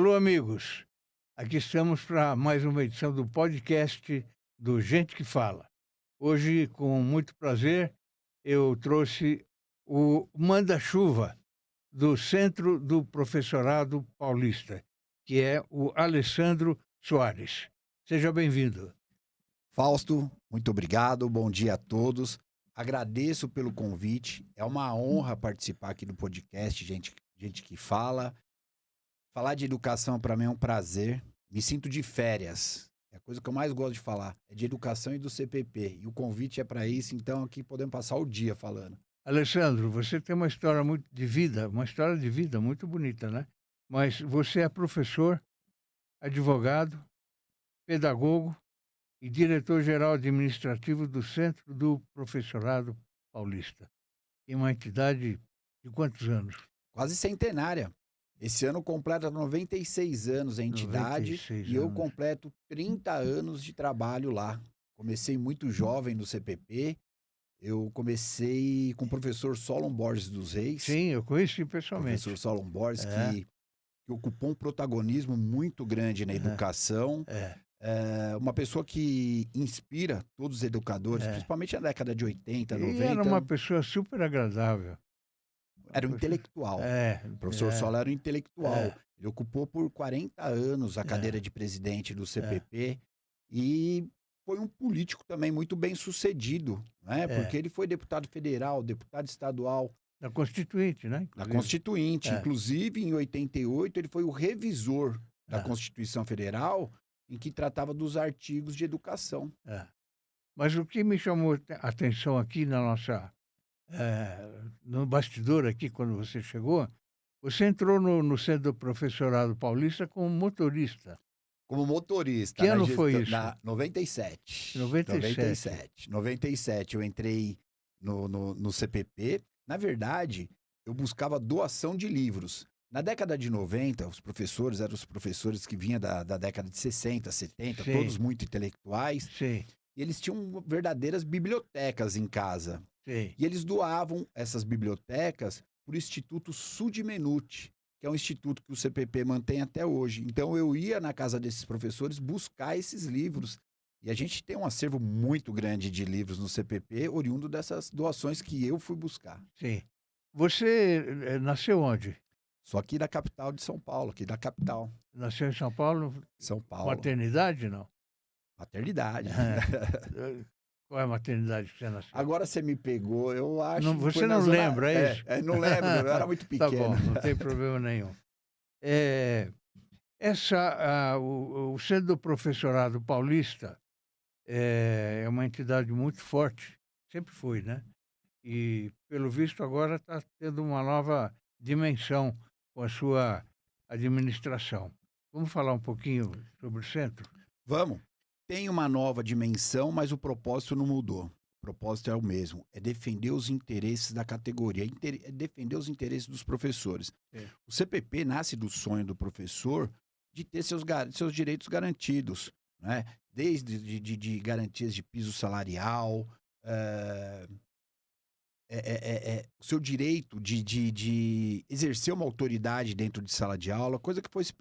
Alô, amigos. Aqui estamos para mais uma edição do podcast do Gente que Fala. Hoje, com muito prazer, eu trouxe o manda-chuva do Centro do Professorado Paulista, que é o Alessandro Soares. Seja bem-vindo. Fausto, muito obrigado, bom dia a todos. Agradeço pelo convite, é uma honra participar aqui do podcast Gente que Fala. Falar de educação para mim é um prazer, me sinto de férias, é a coisa que eu mais gosto de falar, é de educação e do CPP, e o convite é para isso, então aqui podemos passar o dia falando. Alessandro, você tem uma história uma história de vida muito bonita, né? Mas você é professor, advogado, pedagogo e diretor-geral administrativo do Centro do Professorado Paulista. Em uma entidade de quantos anos? Quase centenária. Esse ano completa 96 anos a entidade 96 e eu anos. completo 30 anos de trabalho lá. Comecei muito jovem no CPP, eu comecei com o professor Solon Borges dos Reis. Sim, eu conheci pessoalmente. Professor Solon Borges, É. que ocupou um protagonismo muito grande na educação. Uma pessoa que inspira todos os educadores, principalmente na década de 80, E 90. era uma pessoa super agradável. Era um intelectual. O professor Solon era um intelectual. Ele ocupou por 40 anos a cadeira de presidente do CPP e foi um político também muito bem sucedido, né? Porque ele foi deputado federal, deputado estadual. Da Constituinte, né? Da Constituinte. Inclusive, em 88, ele foi o revisor da Constituição Federal, em que tratava dos artigos de educação. Mas o que me chamou a atenção aqui no bastidor aqui, quando você chegou, você entrou no Centro do Professorado Paulista como motorista. Como motorista. Que ano foi isso? 97. 97. 97 eu entrei no CPP. Na verdade, eu buscava doação de livros. Na década de 90, os professores eram os professores que vinham da década de 60, 70, Sim. todos muito intelectuais. Sim, E eles tinham verdadeiras bibliotecas em casa. sim. E eles doavam essas bibliotecas para o Instituto Sudmenuti, que é um instituto que o CPP mantém até hoje. Então eu ia na casa desses professores buscar esses livros. E a gente tem um acervo muito grande de livros no CPP, oriundo dessas doações que eu fui buscar. Sim. Você nasceu onde? Só aqui da capital de São Paulo, aqui da capital. Nasceu em São Paulo? São Paulo. Maternidade, não? Maternidade. Qual é a maternidade que você nasceu? Agora você me pegou, eu acho... Não, você não lembra, é isso? Não lembro, eu era muito pequeno. Tá bom, não tem problema nenhum. O Centro do Professorado Paulista é uma entidade muito forte, sempre foi, né? E, pelo visto, agora está tendo uma nova dimensão com a sua administração. Vamos falar um pouquinho sobre o centro? Vamos. Tem uma nova dimensão, mas o propósito não mudou. O propósito é o mesmo, é defender os interesses da categoria, é defender os interesses dos professores. O CPP nasce do sonho do professor de ter seus direitos garantidos, né? Desde de garantias de piso salarial, o seu direito de exercer uma autoridade dentro de sala de aula, coisa que foi se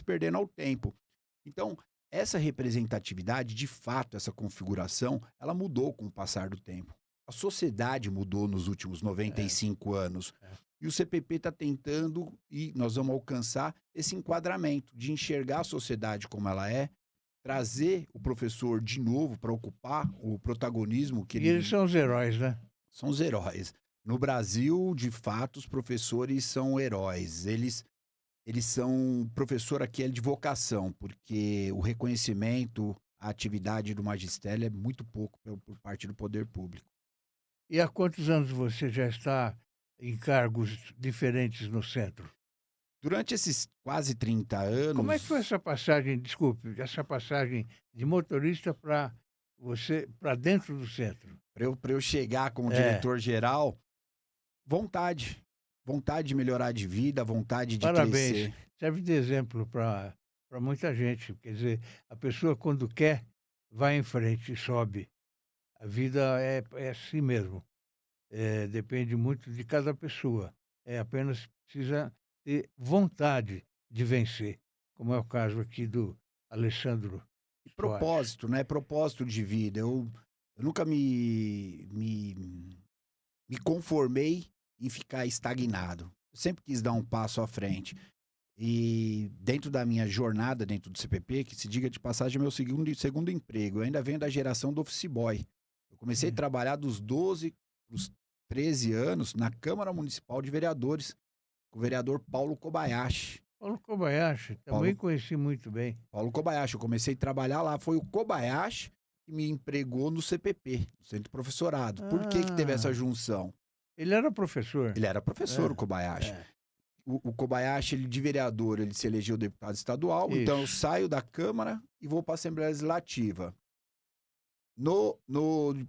perdendo ao tempo. Então, essa representatividade, de fato, essa configuração, ela mudou com o passar do tempo. A sociedade mudou nos últimos 95 anos. E o CPP está tentando, e nós vamos alcançar esse enquadramento de enxergar a sociedade como ela é, trazer o professor de novo para ocupar o protagonismo que E eles são os heróis, né? São os heróis. No Brasil, de fato, os professores são heróis. Eles são... Professor aqui é de vocação, porque o reconhecimento, a atividade do magistério é muito pouco por parte do poder público. E há quantos anos você já está em cargos diferentes no centro? Durante esses quase 30 anos... Como é que foi essa passagem de motorista para dentro do centro? Para eu chegar como diretor-geral, vontade de melhorar de vida, vontade de crescer. Serve de exemplo para muita gente. Quer dizer, a pessoa quando quer, vai em frente e sobe. A vida é assim mesmo. Depende muito de cada pessoa. Apenas precisa ter vontade de vencer. como é o caso aqui do Alessandro E Soares. propósito, né? Propósito de vida. Eu nunca me conformei em ficar estagnado. Eu sempre quis dar um passo à frente. E dentro da minha jornada dentro do CPP, que se diga de passagem, é meu segundo emprego. Eu ainda venho da geração do office boy. Eu comecei a trabalhar dos 12 para os 13 anos na Câmara Municipal de Vereadores, com o vereador Paulo Kobayashi. Paulo Kobayashi, também conheci muito bem. Paulo Kobayashi, eu comecei a trabalhar lá. Foi o Kobayashi que me empregou no CPP, no Centro de Professorado. Por que teve essa junção? Ele era professor. Ele era professor, o Kobayashi. O Kobayashi, ele de vereador, ele se elegeu deputado estadual. Isso. Então eu saio da Câmara e vou para a Assembleia Legislativa. No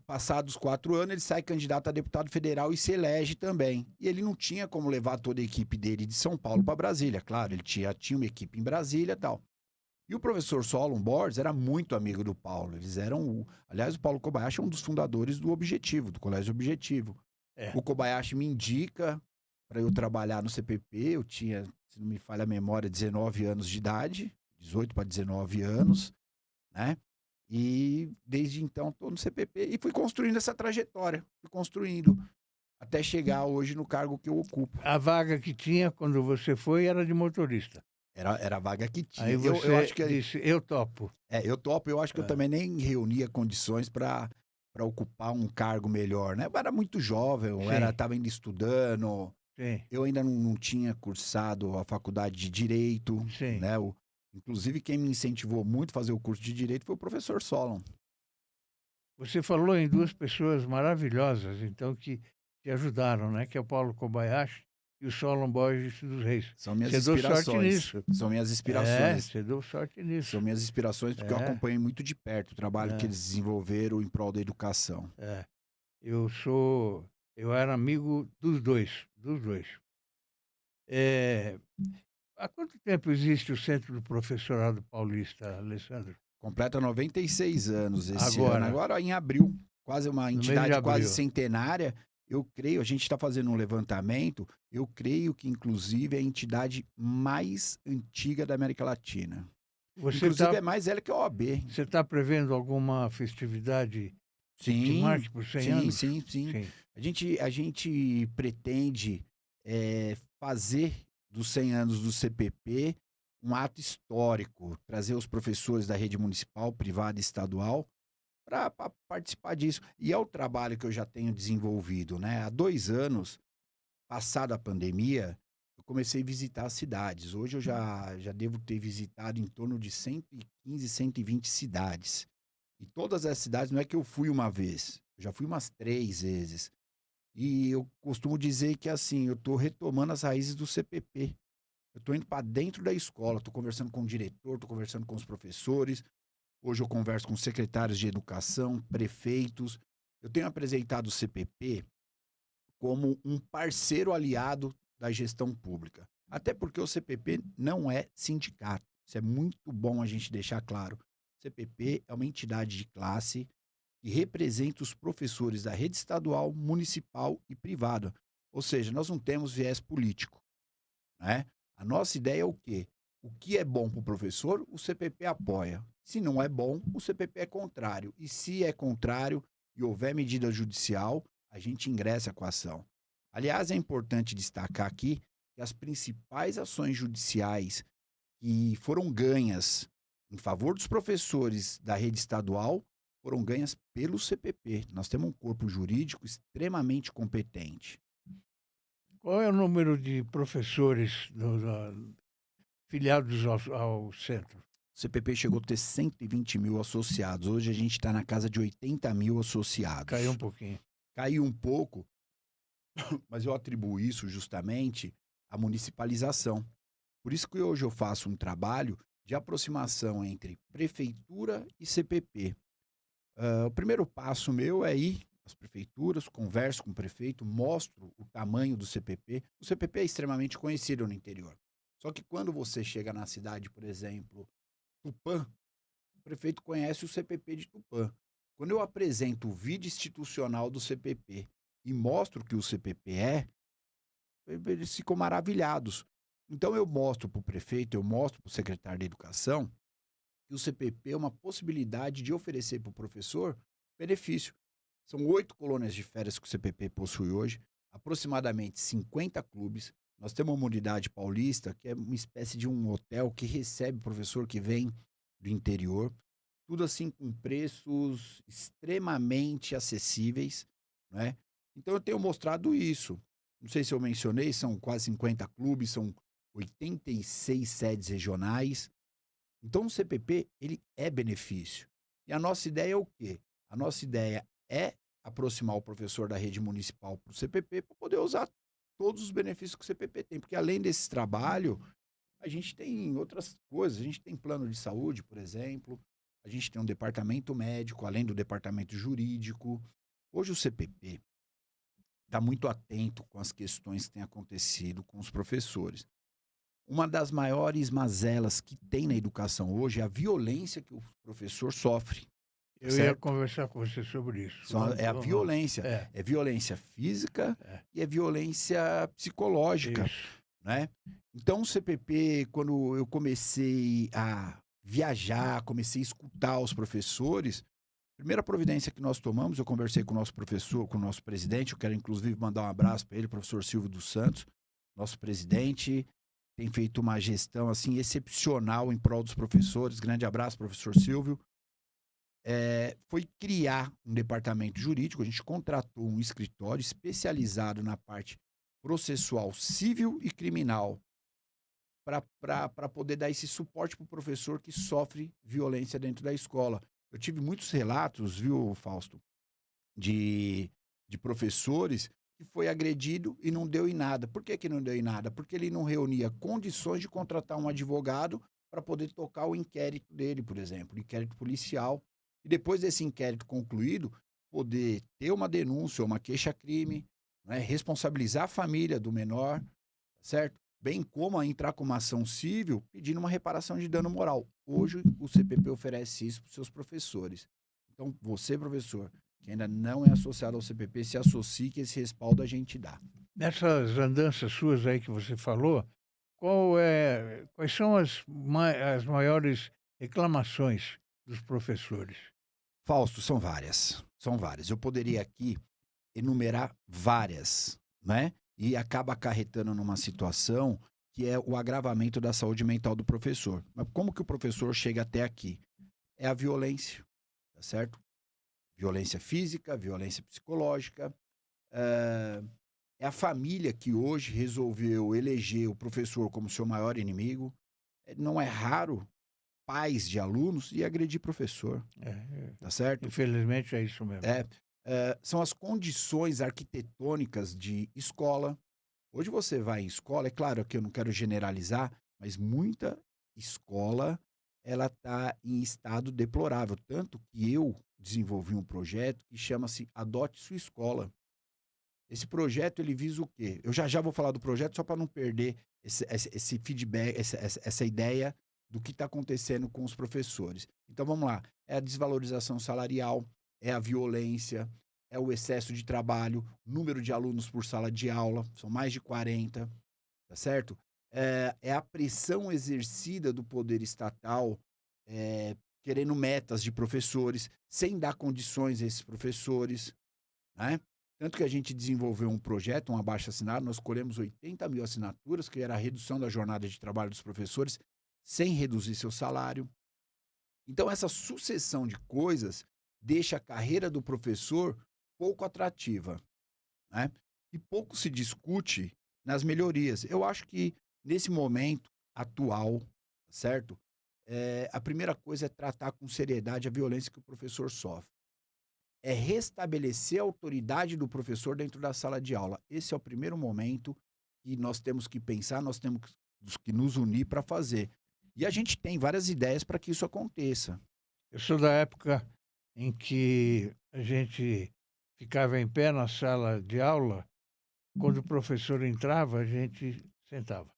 passados 4 anos, ele sai candidato a deputado federal e se elege também. E ele não tinha como levar toda a equipe dele de São Paulo para Brasília. Claro, ele tinha uma equipe em Brasília e tal. E o professor Solon Borges era muito amigo do Paulo. Eles eram... Aliás, o Paulo Kobayashi é um dos fundadores do Objetivo, do Colégio Objetivo. O Kobayashi me indica para eu trabalhar no CPP. Eu tinha, se não me falha a memória, 19 anos de idade. 18 para 19 anos, né? E desde então estou no CPP e fui construindo essa trajetória. Fui construindo até chegar hoje no cargo que eu ocupo. A vaga que tinha quando você foi era de motorista. Era a vaga que tinha. Aí você eu acho que disse, eu topo. eu topo. Eu acho que eu também nem reunia condições para ocupar um cargo melhor, né? Eu era muito jovem, eu estava ainda estudando. Sim. Eu ainda não tinha cursado a faculdade de Direito, né? Inclusive, quem me incentivou muito a fazer o curso de Direito foi o professor Solon. Você falou em 2 pessoas maravilhosas, então, que te ajudaram, né? Que é o Paulo Kobayashi e o Solon Borges dos Reis. São minhas Você deu inspirações. sorte nisso. São minhas inspirações. Você deu sorte nisso. São minhas inspirações porque eu acompanhei muito de perto o trabalho que eles desenvolveram em prol da educação. Eu era amigo dos dois. Há quanto tempo existe o Centro do Professorado Paulista, Alessandro? Completa 96 anos esse ano. Agora, em abril, quase uma entidade quase centenária. Eu creio, a gente está fazendo um levantamento, eu creio que, inclusive, é a entidade mais antiga da América Latina. Inclusive, é mais velha que a OAB. Você está prevendo alguma festividade que marque por 100 anos? Sim. A gente pretende fazer dos 100 anos do CPP um ato histórico, trazer os professores da rede municipal, privada e estadual para participar disso. E é o trabalho que eu já tenho desenvolvido, né? Há 2 anos, passada a pandemia, eu comecei a visitar as cidades. Hoje eu já devo ter visitado em torno de 115, 120 cidades. E todas as cidades, não é que eu fui uma vez, eu já fui umas 3 vezes. E eu costumo dizer que, assim, eu estou retomando as raízes do CPP. Eu estou indo para dentro da escola, estou conversando com o diretor, estou conversando com os professores. Hoje eu converso com secretários de educação, prefeitos. Eu tenho apresentado o CPP como um parceiro aliado da gestão pública. Até porque o CPP não é sindicato. Isso é muito bom a gente deixar claro. O CPP é uma entidade de classe que representa os professores da rede estadual, municipal e privada. Ou seja, nós não temos viés político, né? A nossa ideia é o quê? O que é bom para o professor, o CPP apoia. Se não é bom, o CPP é contrário. E se é contrário e houver medida judicial, a gente ingressa com a ação. Aliás, é importante destacar aqui que as principais ações judiciais que foram ganhas em favor dos professores da rede estadual foram ganhas pelo CPP. Nós temos um corpo jurídico extremamente competente. Qual é o número de professores filiados ao centro? O CPP chegou a ter 120 mil associados. Hoje a gente está na casa de 80 mil associados. Caiu um pouquinho. Caiu um pouco, mas eu atribuo isso justamente à municipalização. Por isso que hoje eu faço um trabalho de aproximação entre prefeitura e CPP. O primeiro passo meu é ir às prefeituras, converso com o prefeito, mostro o tamanho do CPP. O CPP é extremamente conhecido no interior. Só que quando você chega na cidade, por exemplo, Tupã, o prefeito conhece o CPP de Tupã. Quando eu apresento o vídeo institucional do CPP e mostro o que o CPP é, eles ficam maravilhados. Então eu mostro para o prefeito, eu mostro para o secretário da Educação que o CPP é uma possibilidade de oferecer para o professor benefício. São 8 colônias de férias que o CPP possui hoje, aproximadamente 50 clubes. Nós temos uma unidade paulista, que é uma espécie de um hotel que recebe professor que vem do interior. Tudo assim com preços extremamente acessíveis, né? Então eu tenho mostrado isso. Não sei se eu mencionei, são quase 50 clubes, são 86 sedes regionais. Então o CPP, ele é benefício. E a nossa ideia é o quê? A nossa ideia é aproximar o professor da rede municipal para o CPP para poder usar todos os benefícios que o CPP tem. Porque além desse trabalho, a gente tem outras coisas. A gente tem plano de saúde, por exemplo. A gente tem um departamento médico, além do departamento jurídico. Hoje o CPP está muito atento com as questões que têm acontecido com os professores. Uma das maiores mazelas que tem na educação hoje é a violência que o professor sofre. Eu ia conversar com você sobre isso. É a violência. É. É violência física e é violência psicológica. Isso. Né? Então o CPP, quando eu comecei a viajar, comecei a escutar os professores, a primeira providência que nós tomamos, eu conversei com o nosso professor, com o nosso presidente, eu quero inclusive mandar um abraço para ele, o professor Silvio dos Santos, nosso presidente, tem feito uma gestão assim excepcional em prol dos professores. Grande abraço, professor Silvio. Foi criar um departamento jurídico, a gente contratou um escritório especializado na parte processual civil e criminal para poder dar esse suporte para o professor que sofre violência dentro da escola. Eu tive muitos relatos, viu, Fausto, de professores que foi agredido e não deu em nada. Por que não deu em nada? Porque ele não reunia condições de contratar um advogado para poder tocar o inquérito dele, por exemplo, o inquérito policial. E depois desse inquérito concluído, poder ter uma denúncia, uma queixa-crime, né, responsabilizar a família do menor, certo? Bem como entrar com uma ação civil pedindo uma reparação de dano moral. Hoje o CPP oferece isso para os seus professores. Então, você, professor, que ainda não é associado ao CPP, se associe, que esse respaldo a gente dá. Nessas andanças suas aí que você falou, quais são as maiores reclamações dos professores? Fausto, são várias. São várias. Eu poderia aqui enumerar várias, né? E acaba acarretando numa situação que é o agravamento da saúde mental do professor. Mas como que o professor chega até aqui? É a violência, tá certo? Violência física, violência psicológica. É a família que hoje resolveu eleger o professor como seu maior inimigo. Não é raro pais de alunos e agredir professor, tá certo? Infelizmente é isso mesmo. São as condições arquitetônicas de escola. Hoje você vai em escola, é claro que eu não quero generalizar, mas muita escola ela está em estado deplorável. Tanto que eu desenvolvi um projeto que chama-se Adote Sua Escola. Esse projeto ele visa o quê? Eu já vou falar do projeto só para não perder esse feedback, essa ideia do que está acontecendo com os professores. Então vamos lá, é a desvalorização salarial, é a violência, é o excesso de trabalho, número de alunos por sala de aula, são mais de 40, tá certo? É a pressão exercida do poder estatal, querendo metas de professores, sem dar condições a esses professores, né? Tanto que a gente desenvolveu um projeto, um abaixo-assinado, nós colhemos 80 mil assinaturas, que era a redução da jornada de trabalho dos professores, sem reduzir seu salário. Então, essa sucessão de coisas deixa a carreira do professor pouco atrativa, né? E pouco se discute nas melhorias. Eu acho que, nesse momento atual, certo? A primeira coisa é tratar com seriedade a violência que o professor sofre. É restabelecer a autoridade do professor dentro da sala de aula. Esse é o primeiro momento que nós temos que pensar, nós temos que nos unir para fazer. E a gente tem várias ideias para que isso aconteça. Eu sou da época em que a gente ficava em pé na sala de aula. Quando o professor entrava, a gente sentava.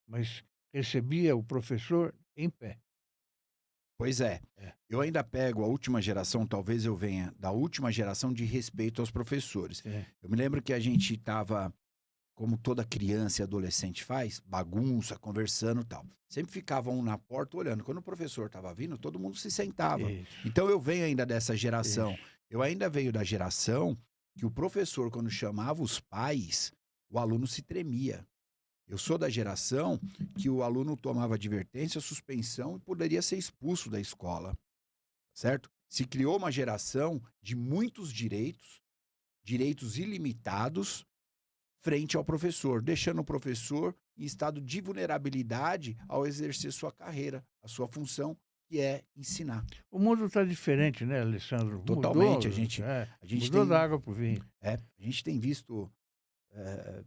Mas recebia o professor em pé. Pois é. Eu ainda pego a última geração, talvez eu venha da última geração de respeito aos professores. Eu me lembro que a gente estava como toda criança e adolescente faz, bagunça, conversando e tal. Sempre ficavam um na porta olhando. Quando o professor estava vindo, todo mundo se sentava. Isso, Então eu venho ainda dessa geração. isso. Eu ainda venho da geração que o professor, quando chamava os pais, o aluno se tremia. Eu sou da geração que o aluno tomava advertência, suspensão e poderia ser expulso da escola, certo? Se criou uma geração de muitos direitos, direitos ilimitados, frente ao professor, deixando o professor em estado de vulnerabilidade ao exercer sua carreira, a sua função, que é ensinar. O mundo está diferente, né, Alessandro? Totalmente, Mudou, a gente mudou tem, da água para o vinho. a gente tem visto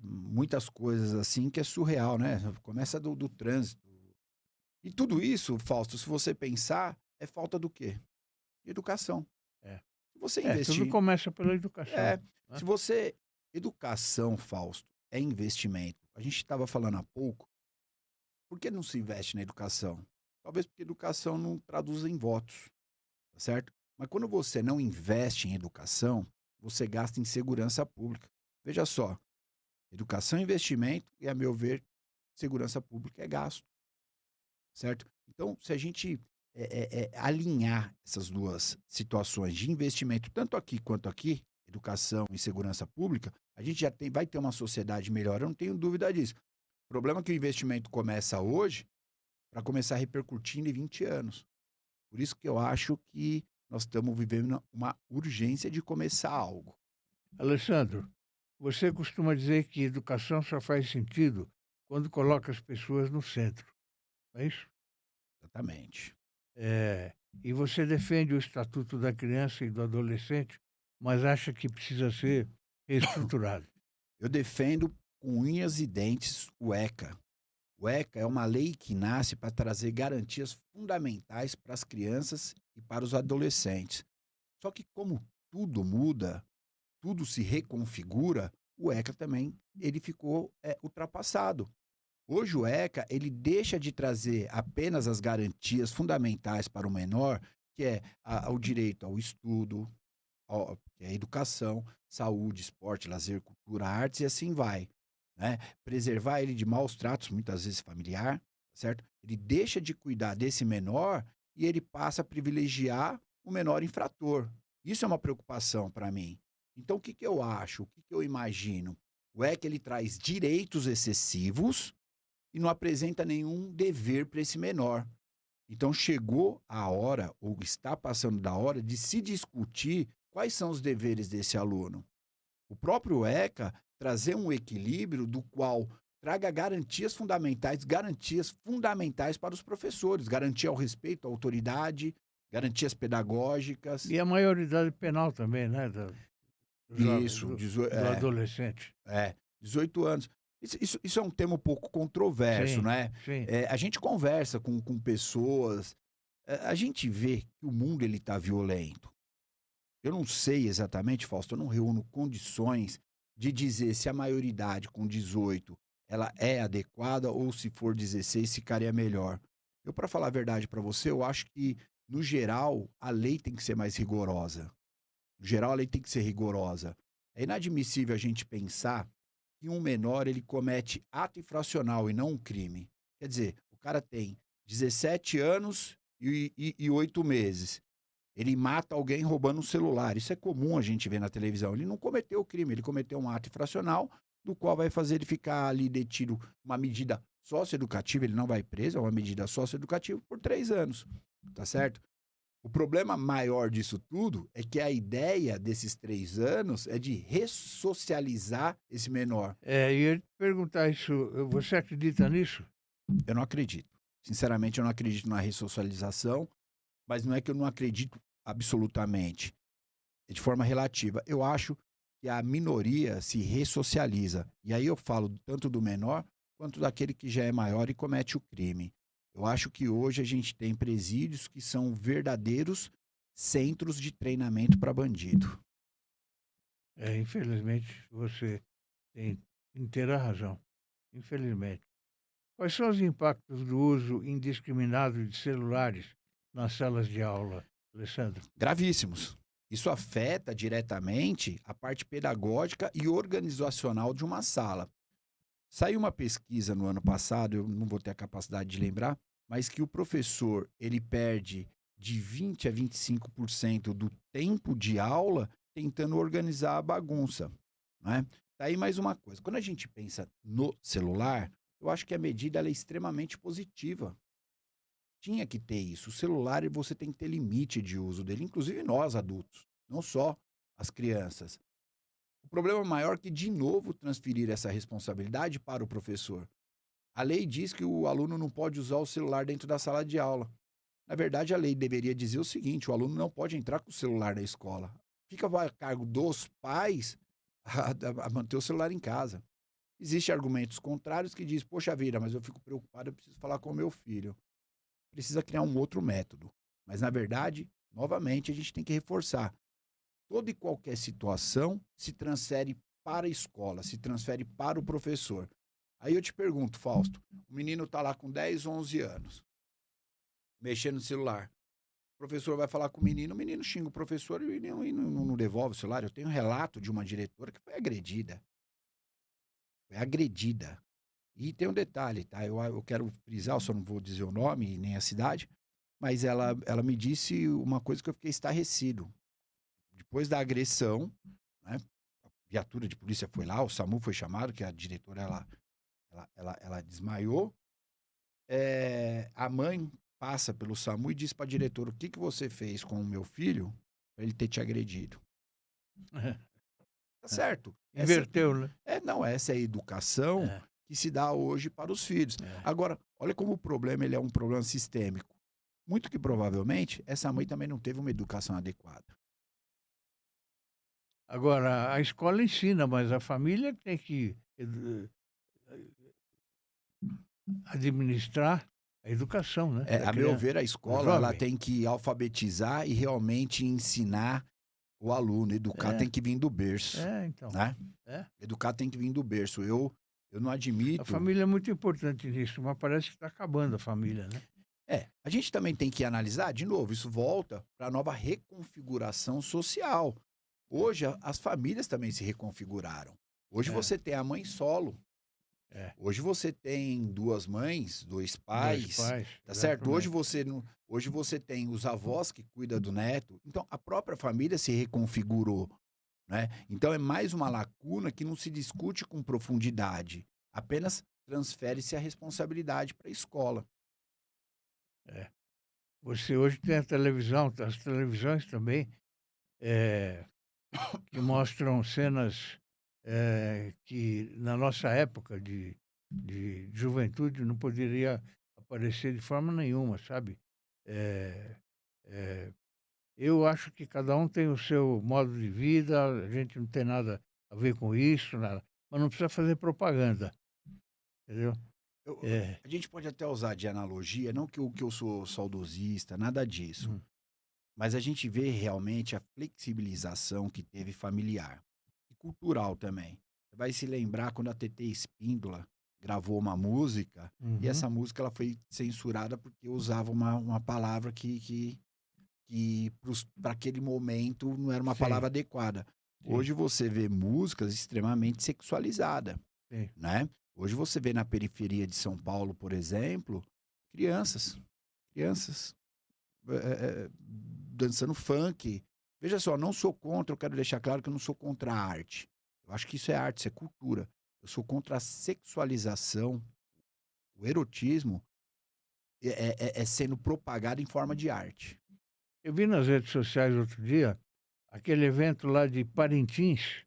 muitas coisas assim que é surreal, né? Começa do trânsito. E tudo isso, Fausto, se você pensar, é falta do quê? De educação. É. Se você Tudo investir. começa pela educação. É, Né? se você. Educação, Fausto, é investimento. A gente estava falando há pouco. Por que não se investe na educação? Talvez porque educação não traduz em votos, tá certo? Mas quando você não investe em educação, você gasta em segurança pública. Veja só, educação é investimento e, a meu ver, segurança pública é gasto, certo? Então, se a gente alinhar essas duas situações de investimento, tanto aqui quanto aqui, educação e segurança pública, a gente vai ter uma sociedade melhor, eu não tenho dúvida disso. O problema é que o investimento começa hoje para começar repercutindo em 20 anos. Por isso que eu acho que nós estamos vivendo uma urgência de começar algo. Alessandro, você costuma dizer que educação só faz sentido quando coloca as pessoas no centro, não é isso? Exatamente. É, e você defende o Estatuto da Criança e do Adolescente, mas acha que precisa ser reestruturado. Eu defendo com unhas e dentes o ECA. O ECA é uma lei que nasce para trazer garantias fundamentais para as crianças e para os adolescentes. Só que como tudo muda, tudo se reconfigura, o ECA também ele ficou ultrapassado. Hoje o ECA ele deixa de trazer apenas as garantias fundamentais para o menor, que é o direito ao estudo, que é a educação, saúde, esporte, lazer, cultura, artes e assim vai. Né? Preservar ele de maus tratos, muitas vezes familiar, certo? Ele deixa de cuidar desse menor e ele passa a privilegiar o menor infrator. Isso é uma preocupação para mim. Então, o que eu acho? O que eu imagino? O ECA ele traz direitos excessivos e não apresenta nenhum dever para esse menor. Então chegou a hora, ou está passando da hora, de se discutir quais são os deveres desse aluno. O próprio ECA trazer um equilíbrio do qual traga garantias fundamentais para os professores, garantia ao respeito, à autoridade, garantias pedagógicas. E a maioridade penal também, né? Isso, Do adolescente. 18 anos. Isso é um tema um pouco controverso, Sim, né? sim. A gente conversa com pessoas, a gente vê que o mundo ele está violento. Eu não sei exatamente, Fausto, eu não reúno condições de dizer se a maioridade com 18 ela é adequada ou se for 16 ficaria melhor. Eu, para falar a verdade para você, eu acho que, no geral, a lei tem que ser mais rigorosa. No geral, a lei tem que ser rigorosa. É inadmissível a gente pensar que um menor ele comete ato infracional e não um crime. Quer dizer, o cara tem 17 anos e 8 meses. Ele mata alguém roubando um celular. Isso é comum a gente ver na televisão. Ele não cometeu o crime, ele cometeu um ato infracional, do qual vai fazer ele ficar ali detido, uma medida socioeducativa, ele não vai preso, é uma medida socioeducativa por 3 anos. Tá certo? O problema maior disso tudo é que a ideia desses 3 anos é de ressocializar esse menor. E eu ia te perguntar isso, você acredita nisso? Eu não acredito. Sinceramente, eu não acredito na ressocialização, mas não é que eu não acredito absolutamente. É de forma relativa. Eu acho que a minoria se ressocializa. E aí eu falo tanto do menor quanto daquele que já é maior e comete o crime. Eu acho que hoje a gente tem presídios que são verdadeiros centros de treinamento para bandido. Infelizmente, você tem inteira razão. Infelizmente. Quais são os impactos do uso indiscriminado de celulares nas salas de aula, Alessandro? Gravíssimos. Isso afeta diretamente a parte pedagógica e organizacional de uma sala. Saiu uma pesquisa no ano passado, eu não vou ter a capacidade de lembrar, mas que o professor, ele perde de 20 a 25% do tempo de aula tentando organizar a bagunça, né? Daí mais uma coisa, quando a gente pensa no celular, eu acho que a medida ela é extremamente positiva. Tinha que ter isso. O celular, você tem que ter limite de uso dele, inclusive nós adultos, não só as crianças. O problema maior é que, de novo, transferir essa responsabilidade para o professor. A lei diz que o aluno não pode usar o celular dentro da sala de aula. Na verdade, a lei deveria dizer o seguinte: o aluno não pode entrar com o celular na escola. Fica a cargo dos pais a manter o celular em casa. Existem argumentos contrários que dizem, poxa vida, mas eu fico preocupado, eu preciso falar com o meu filho. Precisa criar um outro método. Mas, na verdade, novamente, a gente tem que reforçar. Toda e qualquer situação se transfere para a escola, se transfere para o professor. Aí eu te pergunto, Fausto, o menino está lá com 10, 11 anos, mexendo no celular. O professor vai falar com o menino xinga o professor e não devolve o celular. Eu tenho um relato de uma diretora que foi agredida. Foi agredida. E tem um detalhe, tá? Eu quero frisar, eu só não vou dizer o nome nem a cidade, mas ela me disse uma coisa que eu fiquei estarrecido. Depois da agressão, né, a viatura de polícia foi lá, o SAMU foi chamado, que a diretora ela desmaiou. A mãe passa pelo SAMU e diz para a diretora: o que você fez com o meu filho para ele ter te agredido? Tá certo. Inverteu, né? Essa é a educação que se dá hoje para os filhos. Agora, olha como o problema ele é um problema sistêmico. Muito que provavelmente essa mãe também não teve uma educação adequada. Agora, a escola ensina, mas a família tem que administrar a educação, né? A meu ver, a escola ela jovem. tem que alfabetizar e realmente ensinar o aluno. Educar tem que vir do berço. Então. Né? Educar tem que vir do berço. Eu não admito. A família é muito importante nisso, mas parece que está acabando a família, né? A gente também tem que analisar, de novo, isso volta para a nova reconfiguração social. Hoje, as famílias também se reconfiguraram. Hoje você tem a mãe solo. Hoje você tem duas mães, dois pais. Tá certo? Hoje você tem os avós que cuidam do neto. Então, a própria família se reconfigurou. Né? Então, é mais uma lacuna que não se discute com profundidade. Apenas transfere-se a responsabilidade para a escola. Você hoje tem a televisão, as televisões também, que mostram cenas que na nossa época de juventude não poderia aparecer de forma nenhuma, sabe? Eu acho que cada um tem o seu modo de vida, a gente não tem nada a ver com isso, nada, mas não precisa fazer propaganda, entendeu? A gente pode até usar de analogia, não que eu sou saudosista, nada disso. Mas a gente vê realmente a flexibilização que teve familiar e cultural também. Você vai se lembrar quando a TT Espíndola gravou uma música e essa música ela foi censurada porque usava uma palavra que para aquele momento não era uma palavra adequada. Hoje você vê músicas extremamente sexualizadas, né? Hoje você vê na periferia de São Paulo, por exemplo, crianças dançando funk. Veja só, não sou contra, eu quero deixar claro que eu não sou contra a arte. Eu acho que isso é arte, isso é cultura. Eu sou contra a sexualização, o erotismo sendo propagado em forma de arte. Eu vi nas redes sociais outro dia aquele evento lá de Parintins,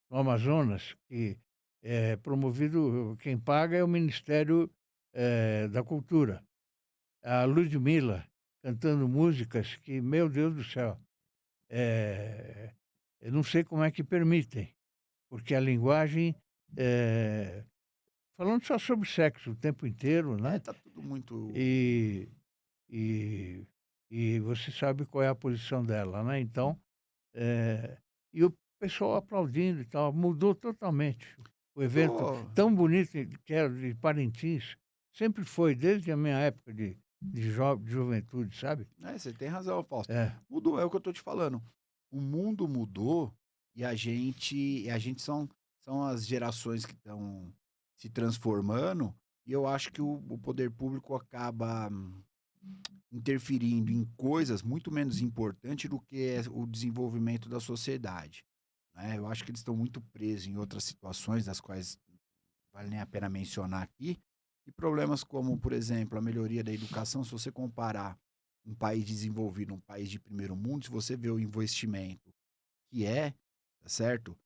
no Amazonas, que é promovido, quem paga é o Ministério da Cultura. A Ludmilla cantando músicas que, meu Deus do céu, eu não sei como é que permitem, porque a linguagem, falando só sobre sexo o tempo inteiro, né? Tá tudo muito... E você sabe qual é a posição dela, né? Então, e o pessoal aplaudindo e tal, mudou totalmente. O evento tão bonito que era de Parintins, sempre foi, desde a minha época de juventude, sabe? Você tem razão, Fausto. Mudou, é o que eu tô te falando. O mundo mudou e a gente são as gerações que estão se transformando, e eu acho que o poder público acaba interferindo em coisas muito menos importantes do que o desenvolvimento da sociedade, né? Eu acho que eles estão muito presos em outras situações, das quais vale nem a pena mencionar aqui, e problemas como, por exemplo, a melhoria da educação. Se você comparar um país desenvolvido, um país de primeiro mundo, se você vê o investimento que tá certo?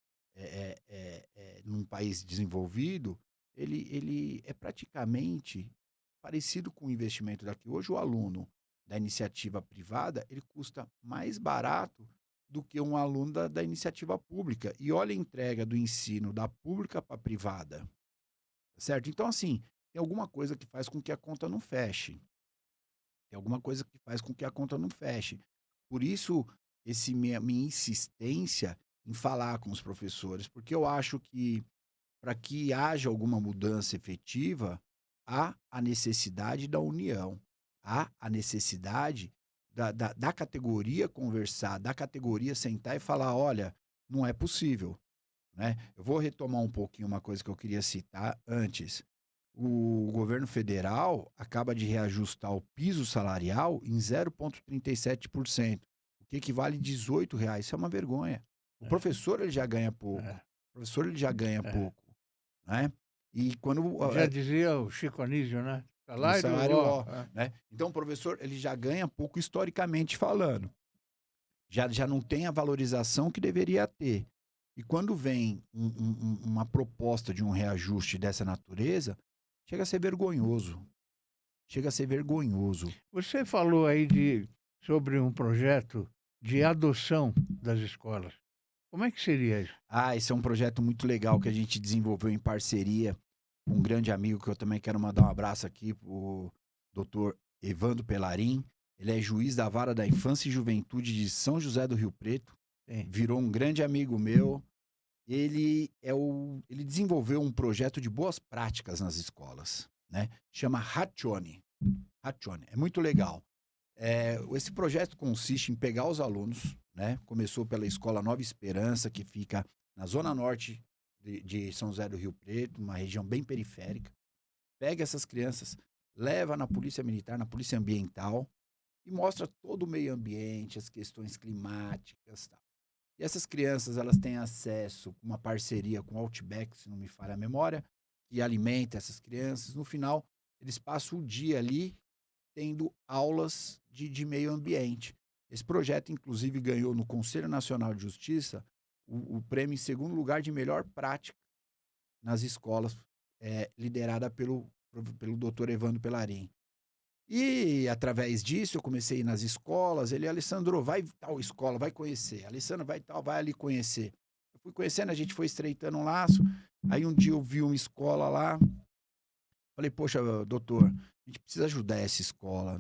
Num país desenvolvido, ele é praticamente parecido com o investimento daqui. Hoje, o aluno da iniciativa privada, ele custa mais barato do que um aluno da iniciativa pública. E olha a entrega do ensino da pública para a privada, tá certo? Então, assim, tem alguma coisa que faz com que a conta não feche. Tem alguma coisa que faz com que a conta não feche. Por isso, minha insistência em falar com os professores, porque eu acho que para que haja alguma mudança efetiva, há a necessidade da união, há a necessidade da categoria conversar, da categoria sentar e falar: olha, não é possível, né? Eu vou retomar um pouquinho uma coisa que eu queria citar antes. O governo federal acaba de reajustar o piso salarial em 0,37%, o que equivale a R$ 18. Isso é uma vergonha. O É, professor ele já ganha pouco. é, O professor ele já ganha é. pouco, né? E quando Já dizia o Chico Anísio, né? o Salário, salário ó. ó, né? Então o professor ele já ganha pouco historicamente falando. Já não tem a valorização que deveria ter. E quando vem uma proposta de um reajuste dessa natureza, chega a ser vergonhoso. Chega a ser vergonhoso. Você falou aí sobre um projeto de adoção das escolas. Como é que seria isso? Ah, esse é um projeto muito legal que a gente desenvolveu em parceria com um grande amigo que eu também quero mandar um abraço aqui, o doutor Evandro Pelarim. Ele é juiz da Vara da Infância e Juventude de São José do Rio Preto. Sim. Virou um grande amigo meu. Ele desenvolveu um projeto de boas práticas nas escolas, né? Chama Raccione. Raccione. É muito legal. Esse projeto consiste em pegar os alunos, né? Começou pela Escola Nova Esperança, que fica na zona norte de São José do Rio Preto, uma região bem periférica. Pega essas crianças, leva na Polícia Militar, na Polícia Ambiental, e mostra todo o meio ambiente, as questões climáticas, tal. E essas crianças, elas têm acesso, uma parceria com o Outback, se não me falha a memória, que alimenta essas crianças. No final, eles passam o dia ali tendo aulas de meio ambiente. Esse projeto, inclusive, ganhou no Conselho Nacional de Justiça o prêmio em segundo lugar de melhor prática nas escolas, liderada pelo doutor Evandro Pelarim. E, através disso, eu comecei a ir nas escolas. Ele: Alessandro, vai tal escola, vai conhecer. Alessandro, vai tal, vai ali conhecer. Eu fui conhecendo, a gente foi estreitando um laço. Aí, um dia, eu vi uma escola lá. Falei: poxa, doutor, a gente precisa ajudar essa escola.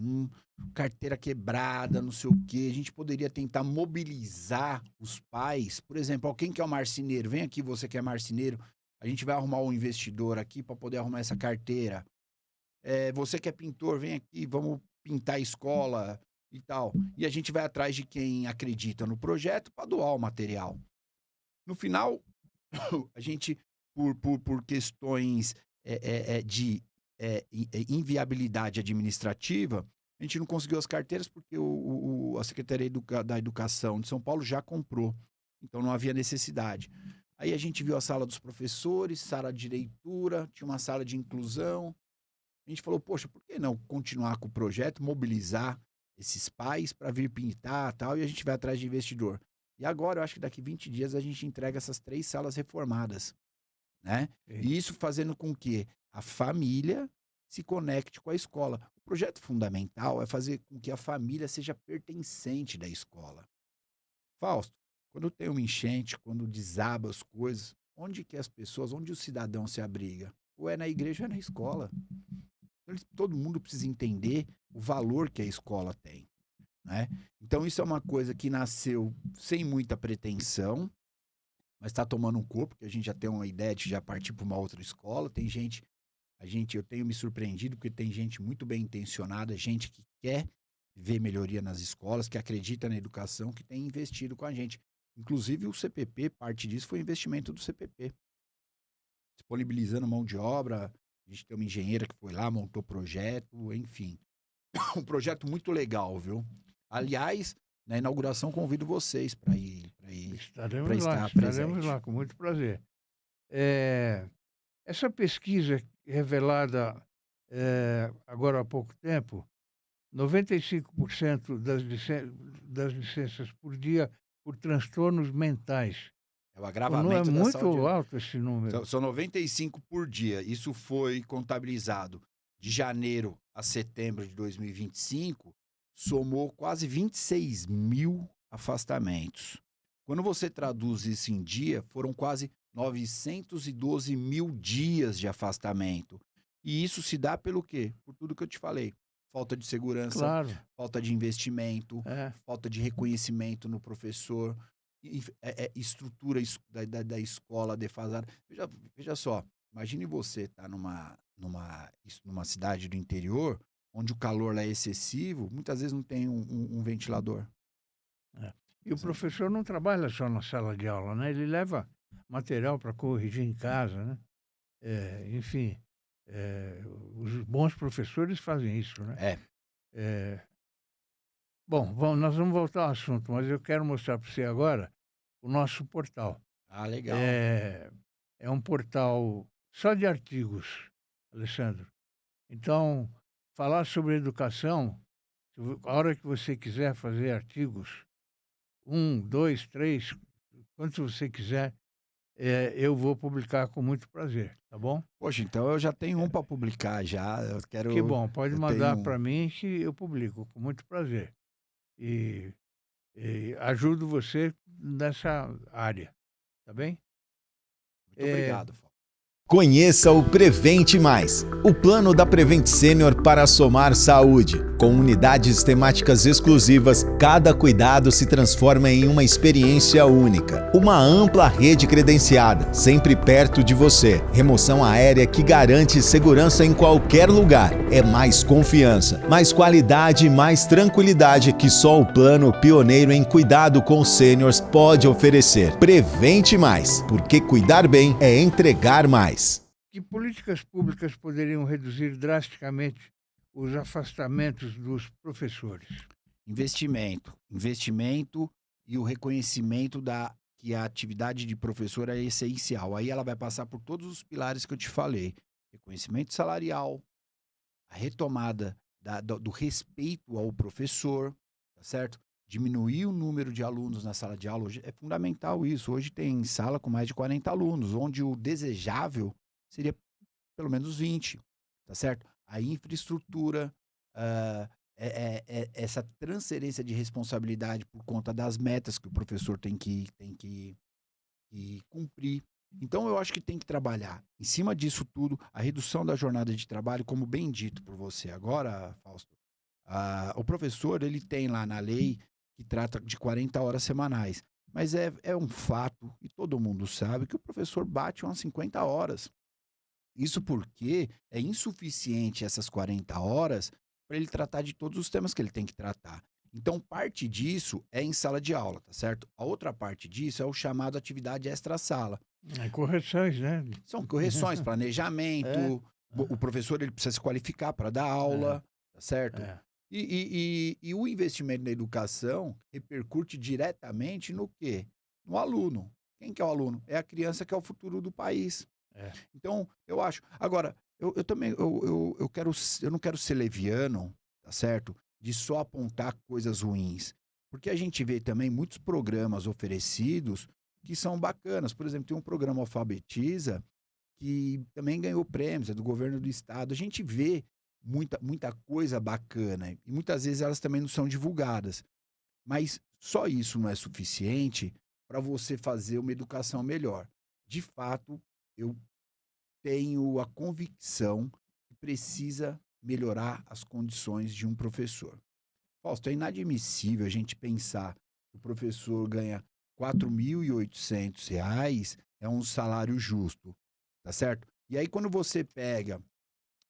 Carteira quebrada, não sei o quê. A gente poderia tentar mobilizar os pais. Por exemplo, quem que é o marceneiro? Vem aqui, você que é marceneiro. A gente vai arrumar um investidor aqui para poder arrumar essa carteira. Você que é pintor, vem aqui, vamos pintar a escola e tal. E a gente vai atrás de quem acredita no projeto para doar o material. No final, a gente, por questões de inviabilidade administrativa, a gente não conseguiu as carteiras porque a Secretaria da Educação de São Paulo já comprou. Então não havia necessidade. Aí a gente viu a sala dos professores, sala de leitura, tinha uma sala de inclusão. A gente falou: poxa, por que não continuar com o projeto, mobilizar esses pais para vir pintar e tal, e a gente vai atrás de investidor. E agora, eu acho que daqui 20 dias a gente entrega essas 3 salas reformadas, né? Sim. E isso fazendo com que a família se conecte com a escola. O projeto fundamental é fazer com que a família seja pertencente da escola. Fausto, quando tem uma enchente, quando desaba as coisas, onde que as pessoas, onde o cidadão se abriga? Ou é na igreja ou é na escola. Todo mundo precisa entender o valor que a escola tem, né? Então isso é uma coisa que nasceu sem muita pretensão, mas está tomando um corpo, porque a gente já tem uma ideia de já partir para uma outra escola. Tem gente, eu tenho me surpreendido porque tem gente muito bem intencionada, gente que quer ver melhoria nas escolas, que acredita na educação, que tem investido com a gente. Inclusive o CPP, parte disso foi investimento do CPP. disponibilizando mão de obra. A gente tem uma engenheira que foi lá, montou projeto, enfim. Um projeto muito legal, viu? Aliás, na inauguração convido vocês para Estaremos lá, estar estaremos presente. lá, com muito prazer. Essa pesquisa revelada agora há pouco tempo, 95% das licenças por dia por transtornos mentais. É o Não é agravamento da muito saúde. alto esse número. São 95 por dia. Isso foi contabilizado de janeiro a setembro de 2025, somou quase 26 mil afastamentos. Quando você traduz isso em dia, foram quase 912 mil dias de afastamento. E isso se dá pelo quê? Por tudo que eu te falei. Falta de segurança, Claro, falta de investimento, é. falta de reconhecimento no professor, estrutura da escola defasada. Veja só, imagine você estar numa cidade do interior, onde o calor lá é excessivo, muitas vezes não tem um ventilador. É. E o professor não trabalha só na sala de aula, né? Ele leva material para corrigir em casa, né? Enfim, os bons professores fazem isso, né? É. Bom, nós vamos voltar ao assunto, mas eu quero mostrar para você agora o nosso portal. Ah, legal. É um portal só de artigos, Alessandro. Então, falar sobre educação, a hora que você quiser fazer artigos, 1, 2, 3, quantos você quiser, eu vou publicar com muito prazer, tá bom? Poxa, então eu já tenho um para publicar já. Que bom, pode mandar tenho... para mim que eu publico com muito prazer. E ajudo você nessa área, tá bem? Muito obrigado, Fábio. Conheça o Prevente Mais, o plano da Prevent Senior para somar saúde. Com unidades temáticas exclusivas, cada cuidado se transforma em uma experiência única. Uma ampla rede credenciada, sempre perto de você. Remoção aérea que garante segurança em qualquer lugar. É mais confiança, mais qualidade e mais tranquilidade que só o plano pioneiro em cuidado com os sêniors pode oferecer. Prevente Mais, porque cuidar bem é entregar mais. Que políticas públicas poderiam reduzir drasticamente os afastamentos dos professores? Investimento e o reconhecimento que a atividade de professor é essencial. Aí ela vai passar por todos os pilares que eu te falei. Reconhecimento salarial, a retomada do respeito ao professor, tá certo? Diminuir o número de alunos na sala de aula, hoje é fundamental isso. Hoje tem sala com mais de 40 alunos, onde o desejável seria pelo menos 20, tá certo? A infraestrutura, essa transferência de responsabilidade por conta das metas que o professor tem que cumprir. Então, eu acho que tem que trabalhar em cima disso tudo, a redução da jornada de trabalho, como bem dito por você agora, Fausto. O professor, ele tem lá na lei que trata de 40 horas semanais. Mas é um fato, e todo mundo sabe, que o professor bate umas 50 horas. Isso porque é insuficiente essas 40 horas para ele tratar de todos os temas que ele tem que tratar. Então, parte disso é em sala de aula, tá certo? A outra parte disso é o chamado atividade extra-sala. Correções, né? São correções, planejamento. O professor ele precisa se qualificar para dar aula, tá certo? E o investimento na educação repercute diretamente no quê? No aluno. Quem que é o aluno? É a criança que é o futuro do país. Então, eu acho... Agora, eu também eu não quero ser leviano, tá certo? De só apontar coisas ruins. Porque a gente vê também muitos programas oferecidos que são bacanas. Por exemplo, tem um programa Alfabetiza que também ganhou prêmios, é do governo do estado. A gente vê muita coisa bacana e muitas vezes elas também não são divulgadas. Mas só isso não é suficiente para você fazer uma educação melhor. De fato, eu tenho a convicção que precisa melhorar as condições de um professor. Fausto, é inadmissível a gente pensar que o professor ganha R$ 4.800, é um salário justo, tá certo? E aí quando você pega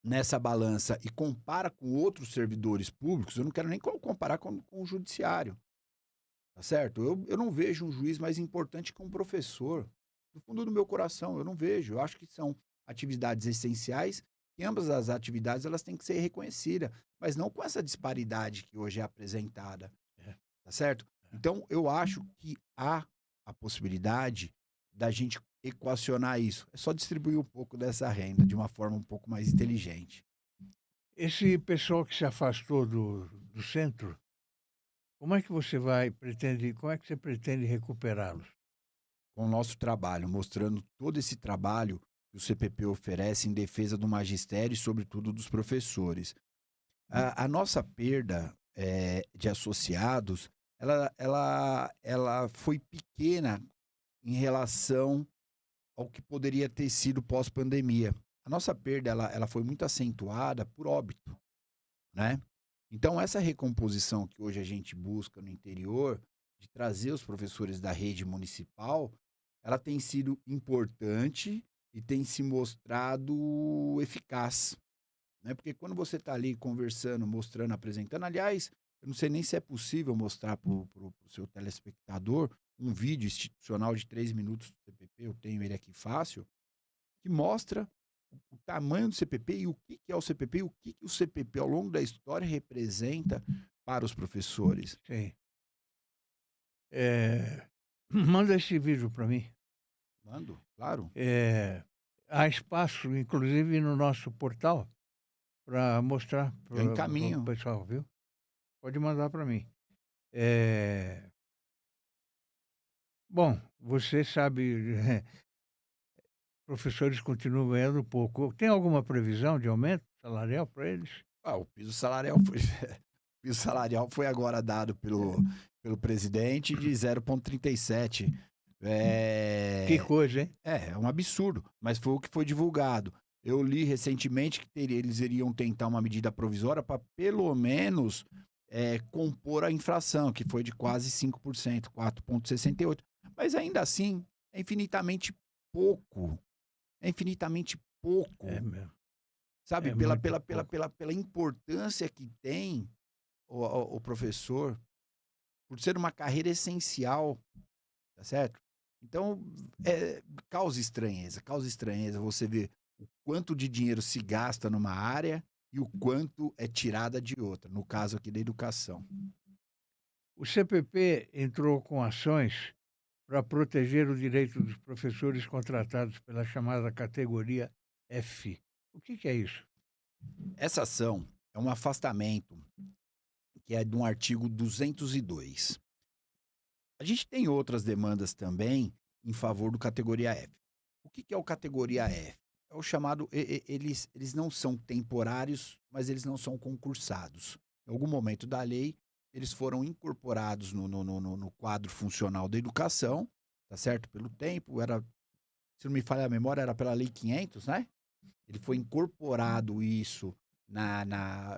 nessa balança e compara com outros servidores públicos, eu não quero nem comparar com o judiciário, tá certo? Eu não vejo um juiz mais importante que um professor. do fundo do meu coração, eu não vejo. Eu acho que são atividades essenciais e ambas as atividades elas têm que ser reconhecidas, mas não com essa disparidade que hoje é apresentada, É. tá certo? Então, eu acho que há a possibilidade da gente equacionar isso. É só distribuir um pouco dessa renda de uma forma um pouco mais inteligente. Esse pessoal que se afastou do centro, como é que você como é que você pretende recuperá-los? Com o nosso trabalho, mostrando todo esse trabalho que o CPP oferece em defesa do magistério e, sobretudo, dos professores. A nossa perda de associados, ela foi pequena em relação ao que poderia ter sido pós-pandemia. A nossa perda ela foi muito acentuada por óbito, né? Então, essa recomposição que hoje a gente busca no interior, de trazer os professores da rede municipal, ela tem sido importante e tem se mostrado eficaz, né? Porque quando você está ali conversando, mostrando, apresentando, aliás, eu não sei nem se é possível mostrar para o seu telespectador um vídeo institucional de 3 minutos do CPP, eu tenho ele aqui fácil, que mostra o tamanho do CPP e o que é o CPP e o que o CPP ao longo da história representa para os professores. Sim. Manda esse vídeo para mim. Mando, claro. Há espaço, inclusive, no nosso portal, para mostrar Eu para encaminho. o pessoal, viu? Pode mandar para mim. Bom, você sabe, professores continuam ganhando pouco. Tem alguma previsão de aumento salarial para eles? O piso salarial foi, o piso salarial foi agora dado pelo presidente de 0,37. Que coisa, hein? É um absurdo, mas foi o que foi divulgado. Eu li recentemente que eles iriam tentar uma medida provisória para pelo menos compor a inflação, que foi de quase 5%, 4,68%. Mas ainda assim, é infinitamente pouco. É infinitamente pouco. É mesmo. Sabe, É pela, muito pela, pela, pouco. pela importância que tem o professor, por ser uma carreira essencial, tá certo? Então, causa estranheza você ver o quanto de dinheiro se gasta numa área e o quanto é tirada de outra, no caso aqui da educação. O CPP entrou com ações para proteger o direito dos professores contratados pela chamada categoria F. O que é isso? Essa ação é um afastamento que é de um artigo 202. A gente tem outras demandas também em favor do categoria F. O que é o categoria F? É o chamado, eles não são temporários, mas eles não são concursados. Em algum momento da lei, eles foram incorporados no quadro funcional da educação, tá certo? Pelo tempo, se não me falha a memória, era pela Lei 500, né? Ele foi incorporado isso